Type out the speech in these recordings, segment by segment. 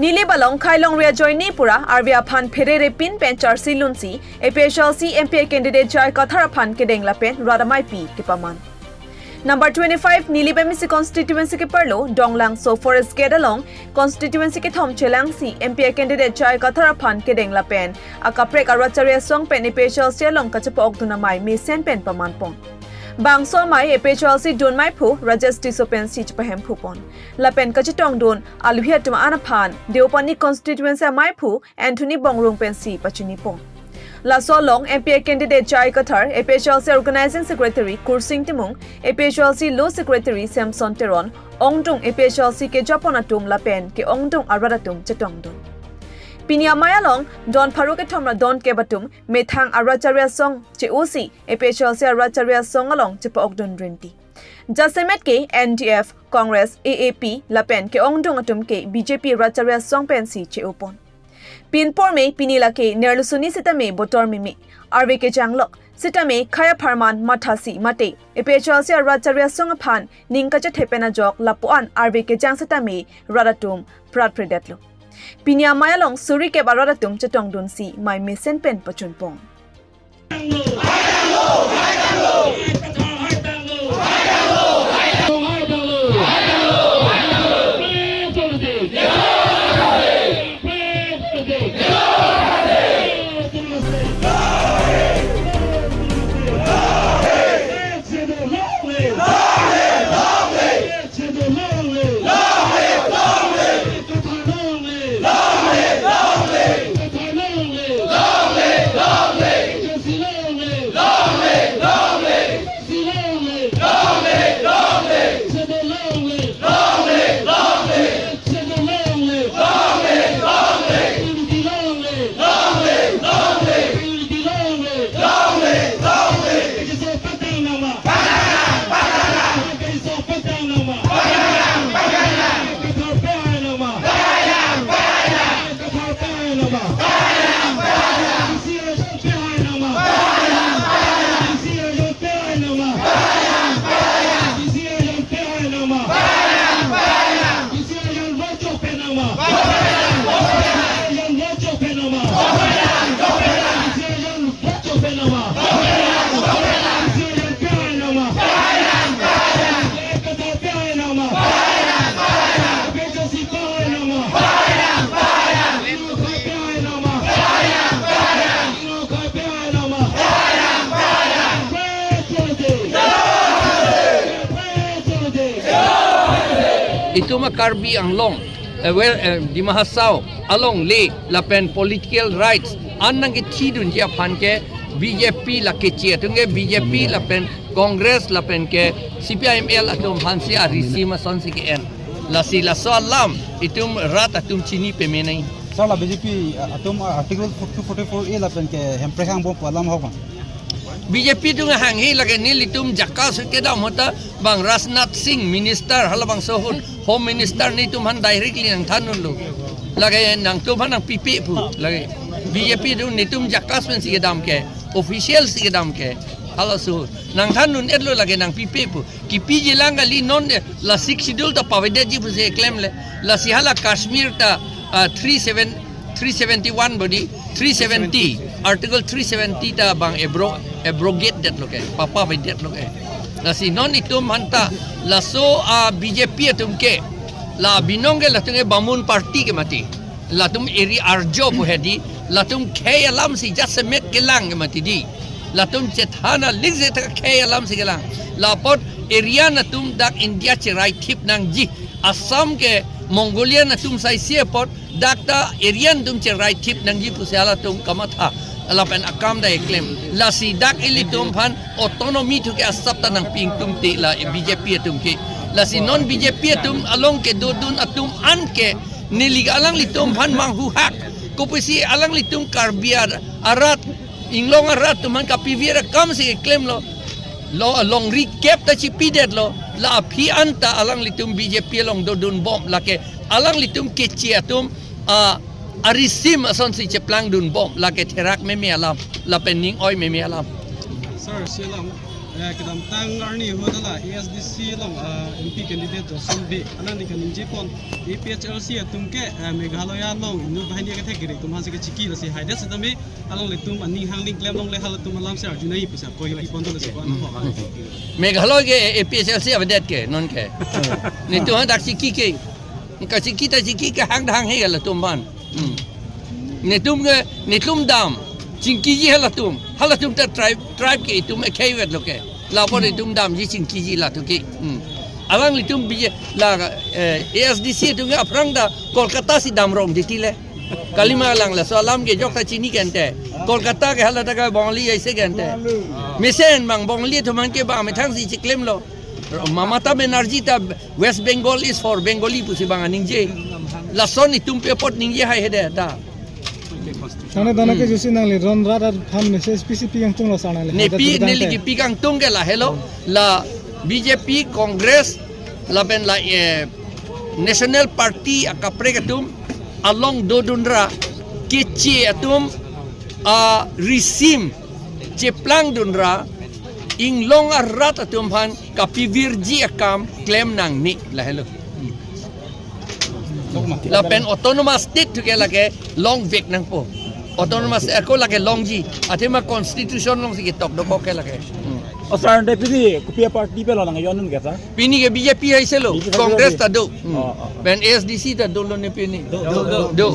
Nili balong Kailong Ria Joy Nipura Arvia Pan Perere Pin Penchar Silunsi APHLC MP candidate Jai Katharapan Kedeng Lapen Radamai P Kipaman. Number 25 Nilibemisi constituency ke perlo Donglang So Forest Gate along constituency ke Thom Chelangsi MP candidate Jai Katharapan Kedeng Lapen Akaprek Aracharia Song Pen APHLC along Kachapok Dunamai Me Sen Pen Pamanpong. Bang so mai APHLC Dun Mai Phu Rajas Tisopen Sich Pahem Phupon Lapen Kachitong Dun Alvia Tuma Anapan Deopani constituency Mai Phu Anthony Bongrung Pen Si Pachunipong. La Solong MP candidate Jai Kathar APHLC Organizing Secretary Kursing Timung APHLC Law Secretary Samson Teron Ongtung APHLC ke Japonatum Lapen ke Ongtung Aradatum Chetong Dun. Pinya Mayalong Don Paruke Tomra Don Kebatum Methang Aracharia Song Che Usi APHLC Aracharia Song along Chepa Ogdon Rinti. Jasemet ke NDF Congress AAP Lapen ke Ongdong Atum ke BJP Aracharia Song Pensi Che Upon. Pinpor me pinila ke Nerlusuni Sitame Botor Mimi RVK Janglok Sitame Kaya Parman Matasi Mate APHLC Aracharia Song Apan Ningkacha Tepena Jok Lapuan RVK Jang Sitame Radatum Prat Predetlo. Pinya Mayalong Suri ke Baradatum Chetong Dunsi My Mesen Pen Pachunpong. Itu makarbi ang long di Mahasau along le lapen political rights anang itidun dia panke BJP la kecil tungge BJP lapen Congress lapen ke CPIML atum hansi arisima sansi ke en la si la salam itum rat atum chini pemenai sala BJP atum article 244A lapen ke hemprehang bom palam hokan BJP tu hang hi lagi ni litum jakka sekeda mota bang Rajnath Singh minister halabang sohun home minister ni tum han directly nang thanun lu lagi nang tum han nang pipi pu lagi BJP tu ni tum jakka sen sigedam ke official sigedam ke hala su nang thanun etlo lagi nang pipi pu ki piji langa li non la 6 schedule ta pavede ji pu se claim le la si hala Kashmir ta 371 body 370 article 370 ta bang abrogate that loke papa by that loke la si non itum hanta la so BJP atum ke la binonge la tunge bamun party ke mati la tum eri arjo bu hedi la tum khe alam si just met kelang ke mati di la tum chethana ligze ta khe alam si kelang la pot area na tum dak India che right tip nang ji Assam ke Mongolia na tum sai sia pot dakta area tum che right tip nang ji pusala tum kamatha alapan akam da claim la si dak ilitum phan autonomy tu ke asapta nang ping tum ti la BJP tum ke la si non BJP tum along ke dodun atum an ke niliga alang litum phan mang hu hak ko pisi alang litum karbiar arat inglong arat tum han kapivira kam si claim lo long recap ta chi pidet lo la phi anta alang litum BJP long dodun bom la ke alang litum ke chi atum arisim ason si ceplang dun bom la ke terak me alam la pening oi me alam sir silang kedam tangarni hodala ASDC long MP candidate Johnson B anani kanin jepon APHLC atumke Meghalaya long inu bahani ka thegire tumhan se chiki rasi haida sedami along letum ani hangling claim long le halatum alam se arjunai pisa koi ipon to se ko Meghalaya ke APHLC abedet ke non ke ni tu han dak chiki ke ka chiki ta chiki ke hang he la tumban ni tum dam chingki ji halatum ta tribe ke tum ke wet lo ke la por tum dam ji chingki ji la tu ke alang litum bi la ASDC tu ga aprang da Kolkata si dam rong ditile kalima lang la salam ke jok ta chini kente Kolkata ke halata ka bongli aise kente misen mang bongli tu man ke ba me thang si chiklem lo Mamata Banerjee ta West Bengal is for Bengali pusi bang ningje la son itum pe pot ningje hai hede ta sana dana ke jusi nang le ron ra tham ne SPCP yang tung lo sana le ne pi ne li pi kang tung ke la hello la BJP Congress la ben la National Party akapre ketum along dodunra kichi atum resim ceplang dunra ing long arat atum han kapivirji akam claim nang ni la hello la pen autonomous state tu ke lage long vek nang po autonomous ako lage long ji atima constitution long sige tok do ko ke lage Asar deputy kupia party pe lo nang yon ke sa pini ke BJP hai selo congress ta do pen ASDC ta do lo ne pini do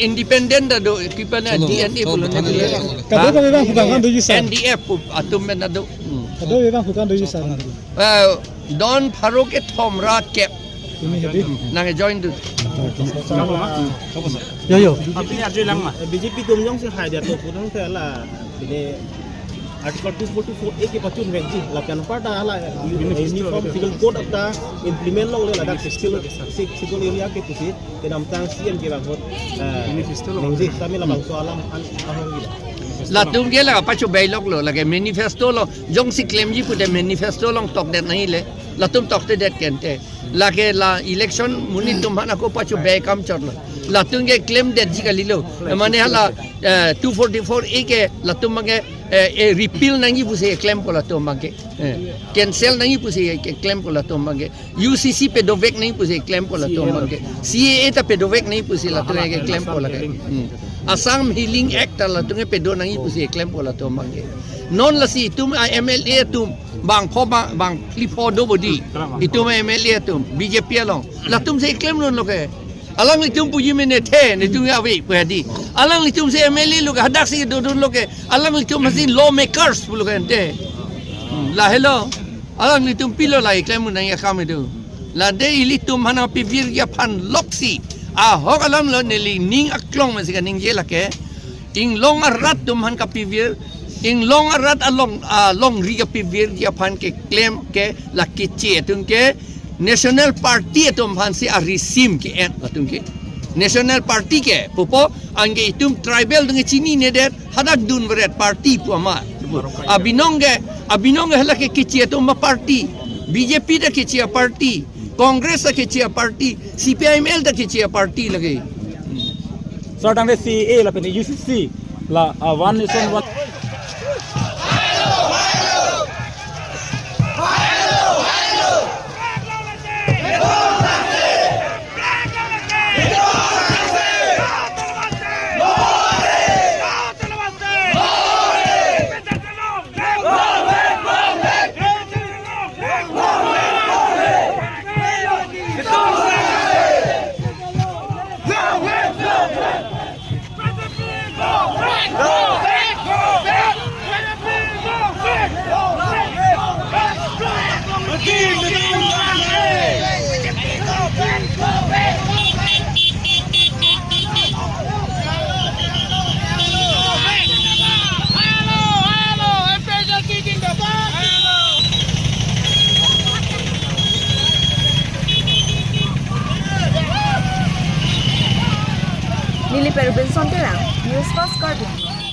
independent ta do kipana DNA pulo ne kado ka bang fukan do yisa NDF atum men ta do kado bang fukan do yisa Don Farouk ke thomra kep ini hedi nang join do yo apni ajoi lang ma BJP tum jong se hai dia to purang se la ini article 244 a ke pachun venji la kan pada ala uniform civil code apta implement long le la dak civil area ke pusi ke nam tang CM ke bang hot ningji kami la bang soalam an ahong gila la tum ke la pachu bailok lo la ke manifesto lo jong si claim ji pute manifesto long tok det nahi le la tum tok te det kente la ke la election muni tum hana ko pachu bay kam chorlo la tum ke claim det ji kalilo mane hala 244 a ke la tum ke repeal nangi puse claim ko la tum ke cancel nangi puse claim ko la tum ke UCC pe dovek nahi puse claim ko la tum ke CAA ta pe dovek nahi puse la tum ke claim ko la ke Assam Healing Act la tum pe do nangi puse claim ko la tum ke non la si tum MLA tum bang pho bang clipo do body itu MLA tum BJP along la tum se claim non lo ke alang litum puji mene the ne tum ya we padi alang litum se MLA lo hadak se do lo ke alang litum mesti lawmakers lo ke ente la hello alang litum pilo la claim na ya kam do la de litum hana pi vir ya phan loksi a hok alam lo ne li ning aklong ma se ka ning je la ke ing long arat tum han ka pi vir ing long arat along long ri ka pi vir ya phan ke claim ke la ki che tung ke National Party tum phan si a resim ke en tung ke National Party ke popo ange itum tribal dung chini ne der hadak dun beret party pu ama abinong hala ke kichi tum ma party BJP da kichi party Congress da kichi party CPIML da kichi party lage sar dang de CA la pe UCC la one nation one Nili Perubin Sonterang, News First Guardian.